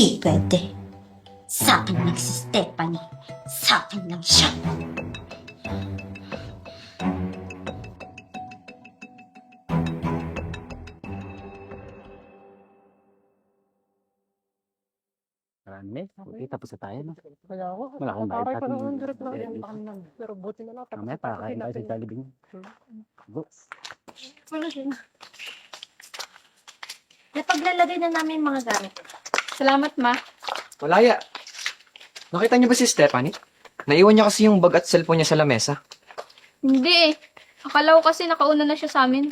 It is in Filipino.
Di pwede. Sa akin lang si Stephanie. Sa akin lang siya. Marami. Okay, tapos na tayo, no? Kaya ako, Wala akong bayad nakaray pa ating- naman direct lang eh, yung tahanan. Pero buti na lang. Mamaya, pakakain tayo sa Jollibee. Go. Napaglalagay na namin yung mga gamit. Salamat, ma. Malaya. Nakita niyo ba si Stephanie? Naiwan niya kasi yung bag at cellphone niya sa lamesa. Hindi eh. Akala ko kasi nakauna na siya sa amin.